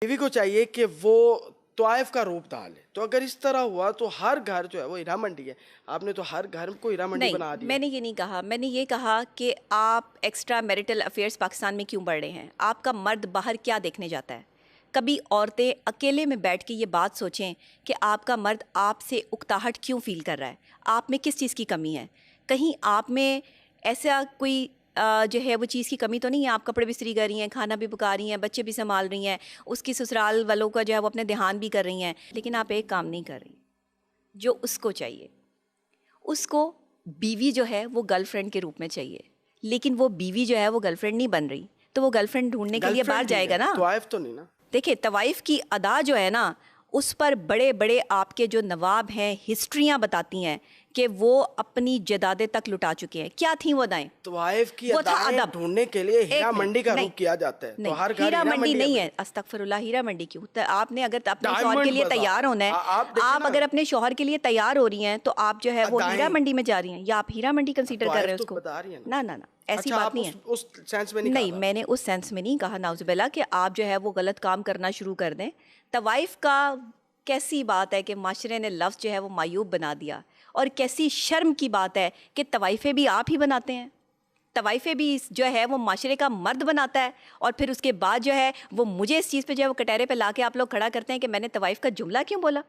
بیوی کو چاہیے کہ وہ طائف کا روپ ڈالے. تو اگر اس طرح ہوا تو ہر گھر جو ہے وہ ہیرا منڈی ہے. آپ نے تو ہر گھر کو ہیرا منڈی بنا نہیں، دیا. میں نے یہ نہیں کہا. میں نے یہ کہا کہ آپ ایکسٹرا میرٹل افیئرس پاکستان میں کیوں بڑھ رہے ہیں. آپ کا مرد باہر کیا دیکھنے جاتا ہے؟ کبھی عورتیں اکیلے میں بیٹھ کے یہ بات سوچیں کہ آپ کا مرد آپ سے اکتاہٹ کیوں فیل کر رہا ہے، آپ میں کس چیز کی کمی ہے. کہیں آپ میں ایسا کوئی جو ہے وہ چیز کی کمی تو نہیں ہے. آپ کپڑے بھی استری کر رہی ہیں، کھانا بھی پکا رہی ہیں، بچے بھی سنبھال رہی ہیں، اس کی سسرال والوں کا جو ہے وہ اپنے دھیان بھی کر رہی ہیں، لیکن آپ ایک کام نہیں کر رہی جو اس کو چاہیے. اس کو بیوی جو ہے وہ گرل فرینڈ کے روپ میں چاہیے، لیکن وہ بیوی جو ہے وہ گرل فرینڈ نہیں بن رہی، تو وہ گرل فرینڈ ڈھونڈنے کے لیے باہر جائے گا نا. طائف تو نہیں نا. دیکھیں طوائف کی ادا جو ہے نا، اس پر بڑے بڑے آپ کے جو نواب ہیں ہسٹریاں بتاتی ہیں کہ وہ اپنی جدادیں تک لٹا چکے ہیں. کیا تھیں وہ ادائیں؟ طائف کی وہ تھا ادائیں ادب. ڈھونڈنے کے لیے ہیرا ایک منٹ، منڈی کا نہیں روپ کیا جاتا ہے. نہیں، تو ہر گھر ہیرا منڈی نہیں ہے. ہے. استغفر اللہ، ہیرا منڈی کیوں؟ آپ نے اگر اپنے شوہر ڈائمنڈ کے لیے بازار. تیار ہونا ہے، آپ دیکھیں آپ نا، اگر اپنے شوہر کے لیے تیار ہو رہی ہیں تو آپ جو ہے وہ ہیرا منڈی میں جا رہی ہیں، یا آپ ہیرا منڈی کنسیڈر کر رہے ہیں اس تو کو؟ بتا رہی ہیں نہ نہ نہ، ایسی اچھا بات آپ نہیں ہے. اس سینس میں نہیں نہیں، کہا. میں نے اس سینس میں نہیں کہا نعوذ باللہ کہ آپ جو ہے وہ غلط کام کرنا شروع کر دیں. طوائف کا کیسی بات ہے کہ معاشرے نے لفظ جو ہے وہ معیوب بنا دیا، اور کیسی شرم کی بات ہے کہ طوائفیں بھی آپ ہی بناتے ہیں. طوائفیں بھی جو ہے وہ معاشرے کا مرد بناتا ہے، اور پھر اس کے بعد جو ہے وہ مجھے اس چیز پہ جو ہے وہ کٹہرے پہ لا کے آپ لوگ کھڑا کرتے ہیں کہ میں نے طوائف کا جملہ کیوں بولا.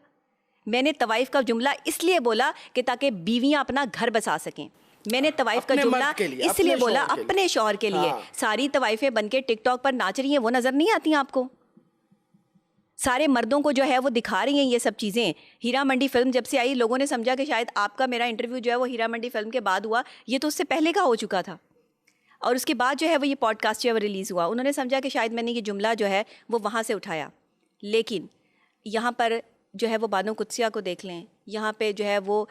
میں نے طوائف کا جملہ اس لیے بولا کہ تاکہ بیویاں اپنا گھر بسا سکیں. میں نے طوائف کا جملہ اس لیے بولا اپنے شوہر کے لیے. ساری طوائفیں بن کے ٹک ٹاک پر ناچ رہی ہیں، وہ نظر نہیں آتی ہیں آپ کو؟ سارے مردوں کو جو ہے وہ دکھا رہی ہیں یہ سب چیزیں. ہیرا منڈی فلم جب سے آئی، لوگوں نے سمجھا کہ شاید آپ کا میرا انٹرویو جو ہے وہ ہیرا منڈی فلم کے بعد ہوا. یہ تو اس سے پہلے کا ہو چکا تھا، اور اس کے بعد جو ہے وہ یہ پوڈ کاسٹ جو ہے وہ ریلیز ہوا. انہوں نے سمجھا کہ شاید میں نے یہ جملہ جو ہے وہ وہاں سے اٹھایا. لیکن یہاں پر جو ہے وہ بانو قدسیہ کو دیکھ لیں، یہاں پہ جو ہے وہ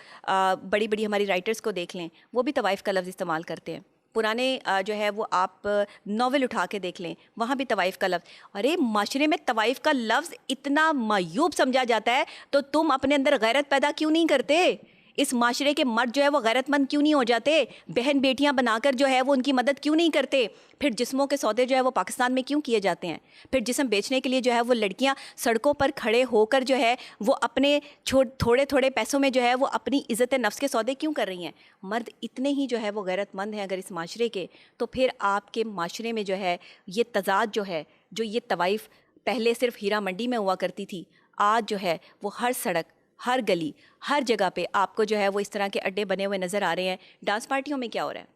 بڑی بڑی ہماری رائٹرز کو دیکھ لیں، وہ بھی طوائف کا لفظ استعمال کرتے ہیں. پرانے جو ہے وہ آپ ناول اٹھا کے دیکھ لیں، وہاں بھی طوائف کا لفظ. ارے معاشرے میں طوائف کا لفظ اتنا معیوب سمجھا جاتا ہے تو تم اپنے اندر غیرت پیدا کیوں نہیں کرتے؟ اس معاشرے کے مرد جو ہے وہ غیرت مند کیوں نہیں ہو جاتے؟ بہن بیٹیاں بنا کر جو ہے وہ ان کی مدد کیوں نہیں کرتے؟ پھر جسموں کے سودے جو ہے وہ پاکستان میں کیوں کیے جاتے ہیں؟ پھر جسم بیچنے کے لیے جو ہے وہ لڑکیاں سڑکوں پر کھڑے ہو کر جو ہے وہ اپنے تھوڑے تھوڑے پیسوں میں جو ہے وہ اپنی عزت نفس کے سودے کیوں کر رہی ہیں؟ مرد اتنے ہی جو ہے وہ غیرت مند ہیں اگر اس معاشرے کے، تو پھر آپ کے معاشرے میں جو ہے یہ تضاد جو ہے، جو یہ طوائف پہلے صرف ہیرا منڈی میں ہوا کرتی تھی، آج جو ہے وہ ہر سڑک، ہر گلی، ہر جگہ پہ آپ کو جو ہے وہ اس طرح کے اڈے بنے ہوئے نظر آ رہے ہیں. ڈانس پارٹیوں میں کیا ہو رہا ہے؟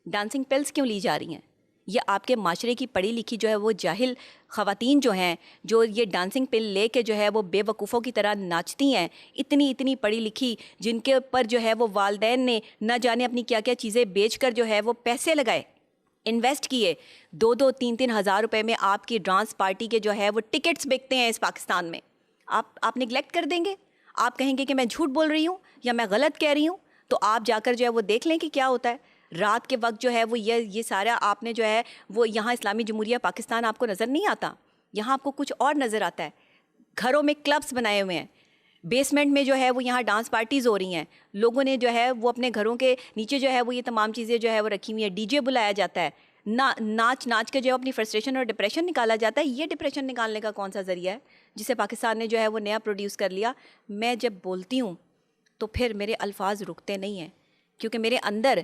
ڈانسنگ پلس کیوں لی جا رہی ہیں؟ یہ آپ کے معاشرے کی پڑھی لکھی جو ہے وہ جاہل خواتین جو ہیں، جو یہ ڈانسنگ پل لے کے جو ہے وہ بے وقوفوں کی طرح ناچتی ہیں، اتنی پڑھی لکھی، جن کے اوپر جو ہے وہ والدین نے نہ جانے اپنی کیا کیا چیزیں بیچ کر جو ہے وہ پیسے لگائے، انویسٹ کیے. 2-3 ہزار روپے میں آپ کی ڈانس پارٹی کے جو ہے وہ ٹکٹس بکتے ہیں اس پاکستان میں. آپ نگلیکٹ کر دیں گے؟ آپ کہیں گے کہ میں جھوٹ بول رہی ہوں یا میں غلط کہہ رہی ہوں؟ تو آپ جا کر جو ہے وہ دیکھ لیں کہ کیا ہوتا ہے. رات کے وقت جو ہے وہ یہ سارا آپ نے جو ہے وہ یہاں اسلامی جمہوریہ پاکستان آپ کو نظر نہیں آتا. یہاں آپ کو کچھ اور نظر آتا ہے. گھروں میں کلبس بنائے ہوئے ہیں، بیسمنٹ میں جو ہے وہ یہاں ڈانس پارٹیز ہو رہی ہیں. لوگوں نے جو ہے وہ اپنے گھروں کے نیچے جو ہے وہ یہ تمام چیزیں جو ہے وہ رکھی ہوئی ہیں. ڈی جے بلایا جاتا ہے، ناچ کے جو ہے اپنی فرسٹریشن اور ڈپریشن نکالا جاتا ہے. یہ ڈپریشن نکالنے کا کون سا ذریعہ ہے جسے پاکستان نے جو ہے وہ نیا پروڈیوس کر لیا؟ میں جب بولتی ہوں تو پھر میرے الفاظ رکتے نہیں ہیں، کیونکہ میرے اندر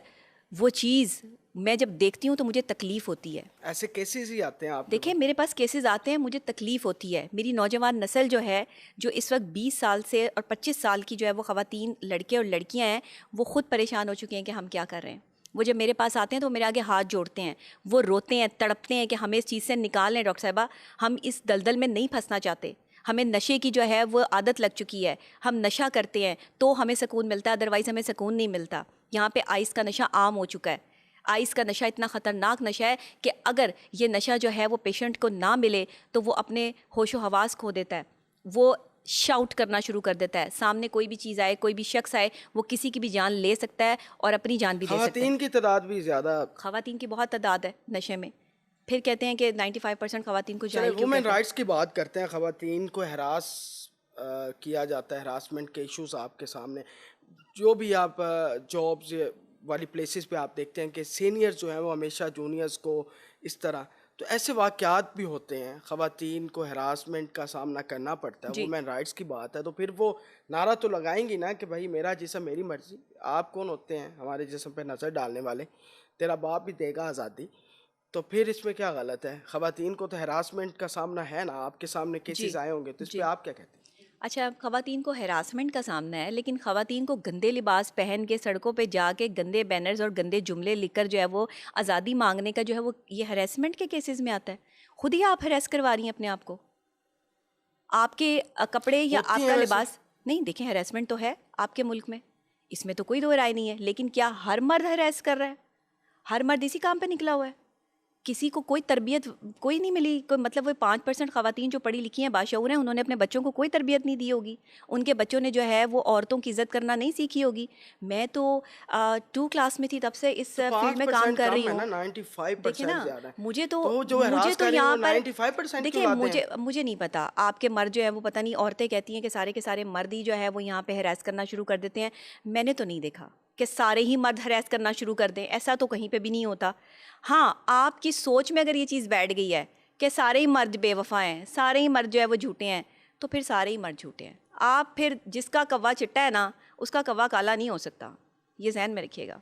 وہ چیز میں جب دیکھتی ہوں تو مجھے تکلیف ہوتی ہے. ایسے کیسز ہی آتے ہیں آپ دیکھیں میرے پاس کیسز آتے ہیں، مجھے تکلیف ہوتی ہے. میری نوجوان نسل جو ہے، جو اس وقت 20 سال سے اور 25 سال کی جو ہے وہ خواتین، لڑکے اور لڑکیاں ہیں، وہ خود پریشان ہو چکے ہیں کہ ہم کیا کر رہے ہیں. وہ جب میرے پاس آتے ہیں تو وہ میرے آگے ہاتھ جوڑتے ہیں، وہ روتے ہیں، تڑپتے ہیں کہ ہمیں اس چیز سے نکال لیں ڈاکٹر صاحبہ، ہم اس دلدل میں نہیں پھنسنا چاہتے. ہمیں نشے کی جو ہے وہ عادت لگ چکی ہے، ہم نشہ کرتے ہیں تو ہمیں سکون ملتا ہے، ادروائز ہمیں سکون نہیں ملتا. یہاں پہ آئس کا نشہ عام ہو چکا ہے. آئس کا نشہ اتنا خطرناک نشہ ہے کہ اگر یہ نشہ جو ہے وہ پیشنٹ کو نہ ملے تو وہ اپنے ہوش و حواس کھو دیتا ہے. وہ شاؤٹ کرنا شروع کر دیتا ہے، سامنے کوئی بھی چیز آئے، کوئی بھی شخص آئے، وہ کسی کی بھی جان لے سکتا ہے اور اپنی جان بھی دے سکتا ہے. خواتین کی تعداد بھی زیادہ، خواتین کی بہت تعداد ہے نشے میں. پھر کہتے ہیں کہ 95% خواتین کو جاہل کیوں وومن کہتے ہیں؟ رائٹس کی بات کرتے ہیں. خواتین کو ہراس کیا جاتا ہے، ہراسمنٹ کے ایشوز آپ کے سامنے، جو بھی آپ جابز والی پلیسز پہ آپ دیکھتے ہیں کہ سینئر جو ہیں وہ ہمیشہ جونیئرز کو اس طرح. تو ایسے واقعات بھی ہوتے ہیں، خواتین کو ہراسمنٹ کا سامنا کرنا پڑتا ہے، وومن رائٹس کی بات ہے، تو پھر وہ نعرہ تو لگائیں گی نا کہ بھائی میرا جسم میری مرضی. آپ کون ہوتے ہیں ہمارے جسم پہ نظر ڈالنے والے؟ تیرا باپ بھی دے گا آزادی. تو پھر اس میں کیا غلط ہے؟ خواتین کو تو ہراسمنٹ کا سامنا ہے نا، آپ کے سامنے کیسز آئے ہوں گے، تو اس پہ آپ کیا کہتے ہیں؟ اچھا، خواتین کو ہراسمنٹ کا سامنا ہے، لیکن خواتین کو گندے لباس پہن کے سڑکوں پہ جا کے گندے بینرز اور گندے جملے لکھ کر جو ہے وہ آزادی مانگنے کا جو ہے وہ یہ ہراسمنٹ کے کیسز میں آتا ہے. خود ہی آپ ہراس کروا رہی ہیں اپنے آپ کو. آپ کے کپڑے یا ہوتی آپ ہیں کا ویسے. لباس نہیں دیکھیں، ہراسمنٹ تو ہے آپ کے ملک میں، اس میں تو کوئی دو رائے نہیں ہے. لیکن کیا ہر مرد ہراس کر رہا ہے؟ ہر مرد اسی کام پہ نکلا ہوا ہے. کسی کو کوئی تربیت کوئی نہیں ملی. کوئی مطلب وہ 5% خواتین جو پڑھی لکھی ہیں باشعور ہیں، انہوں نے اپنے بچوں کو کوئی تربیت نہیں دی ہوگی. ان کے بچوں نے جو ہے وہ عورتوں کی عزت کرنا نہیں سیکھی ہوگی. میں تو 2 کلاس میں تھی تب سے اس فیلڈ میں کام کر رہی ہوں. 95% دیکھیں نا، زیادہ ہے. مجھے تو جو ہراس تو کر رہے ہیں یہاں وہ پر 95% کیوں دیکھیں، لاتے ہیں؟ مجھے نہیں پتا. آپ کے مرد جو ہے وہ پتہ نہیں، عورتیں کہتی ہیں کہ سارے کے سارے مرد ہی جو ہے وہ یہاں پہ ہراس کرنا شروع کر دیتے ہیں. میں نے تو نہیں دیکھا کہ سارے ہی مرد ہراس کرنا شروع کر دیں، ایسا تو کہیں پہ بھی نہیں ہوتا. ہاں، آپ کی سوچ میں اگر یہ چیز بیٹھ گئی ہے کہ سارے ہی مرد بے وفا ہیں، سارے ہی مرد جو ہے وہ جھوٹے ہیں، تو پھر سارے ہی مرد جھوٹے ہیں. آپ پھر جس کا کوا چٹا ہے نا، اس کا کوا کالا نہیں ہو سکتا. یہ ذہن میں رکھیے گا.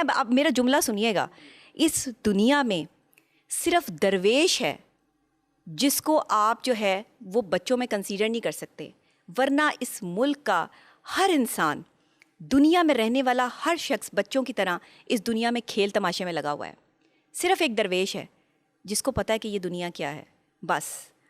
اب میرا جملہ سنیے گا. اس دنیا میں صرف درویش ہے جس کو آپ جو ہے وہ بچوں میں کنسیڈر نہیں کر سکتے، ورنہ اس ملک کا ہر انسان، دنیا میں رہنے والا ہر شخص بچوں کی طرح اس دنیا میں کھیل تماشے میں لگا ہوا ہے. صرف ایک درویش ہے جس کو پتہ ہے کہ یہ دنیا کیا ہے، بس.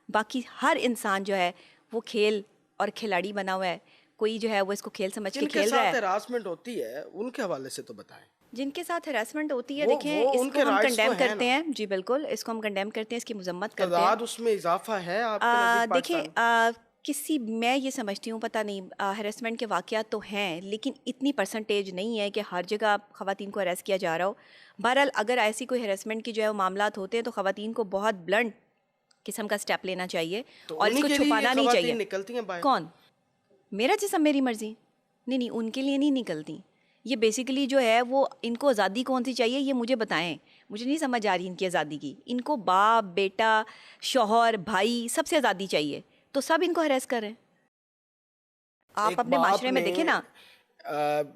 باقی ہر انسان جو ہے وہ کھیل اور کھلاڑی بنا ہوا ہے. کوئی جو ہے وہ اس کو کھیل سمجھ کے جن کے کھیل رہا ساتھ ہے. ہراسمنٹ ہوتی ہے ان کے حوالے سے تو بتائیں. جن کے ساتھ ہراسمنٹ ہوتی ہے، وہ دیکھیں اس ان کو کے ہم رائٹس تو کنڈیم ہیں کرتے نا. ہیں. جی بالکل، اس کو ہم کنڈیم کرتے ہیں، اس کی مذمت کرتے ہیں. تعداد اس میں اضافہ ہے آپ کے نزدیک دیکھیں، پاکستان؟ میں یہ سمجھتی ہوں، پتہ نہیں، ہراسمنٹ کے واقعات تو ہیں لیکن اتنی پرسنٹیج نہیں ہے کہ ہر جگہ خواتین کو ہراس کیا جا رہا ہو. بہرحال اگر ایسی کوئی ہراسمنٹ کی جو ہے وہ معاملات ہوتے ہیں تو خواتین کو بہت بلنٹ قسم کا سٹیپ لینا چاہیے تو اور اس انہی کو کے لیے یہ چھپانا نہیں چاہیے. خواتین نکلتی ہیں باہر. کون؟ میرا جسم میری مرضی. نہیں، ان کے لیے نہیں نکلتی. یہ بیسیکلی جو ہے وہ ان کو آزادی کون سی چاہیے یہ مجھے بتائیں. مجھے نہیں سمجھ آ رہی ان کی آزادی کی. ان کو باپ، بیٹا، شوہر، بھائی، سب سے آزادی چاہیے، تو سب ان کو ہراس کر رہے ہیں. آپ ایک اپنے باپ معاشرے میں نے دیکھیں نا.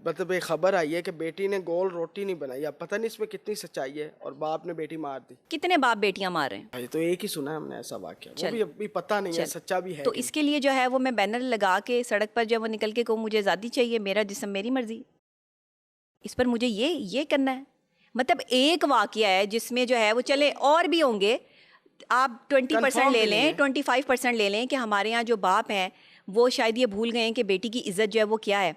مطلب ایک خبر آئی ہے کہ بیٹی نے گول روٹی نہیں بنائی. اب پتہ نہیں اس میں کتنی سچائی ہے، اور باپ نے بیٹی مار دی. کتنے باپ بیٹیاں مار رہے ہیں؟ بھائی تو ایک ہی سنا ہے ہم نے ایسا واقعہ، وہ بھی ابھی پتہ نہیں ہے سچا بھی ہے. تو اس کے لیے جو ہے وہ میں بینر لگا کے سڑک پر جب وہ نکل کے کہوں مجھے آزادی چاہیے، میرا جسم میری مرضی، اس پر مجھے یہ کرنا ہے. مطلب ایک واقعہ ہے جس میں جو ہے وہ چلے اور بھی ہوں گے. آپ 20% لے لیں، 25% لے لیں کہ ہمارے یہاں جو باپ ہیں وہ شاید یہ بھول گئے ہیں کہ بیٹی کی عزت جو ہے وہ کیا ہے.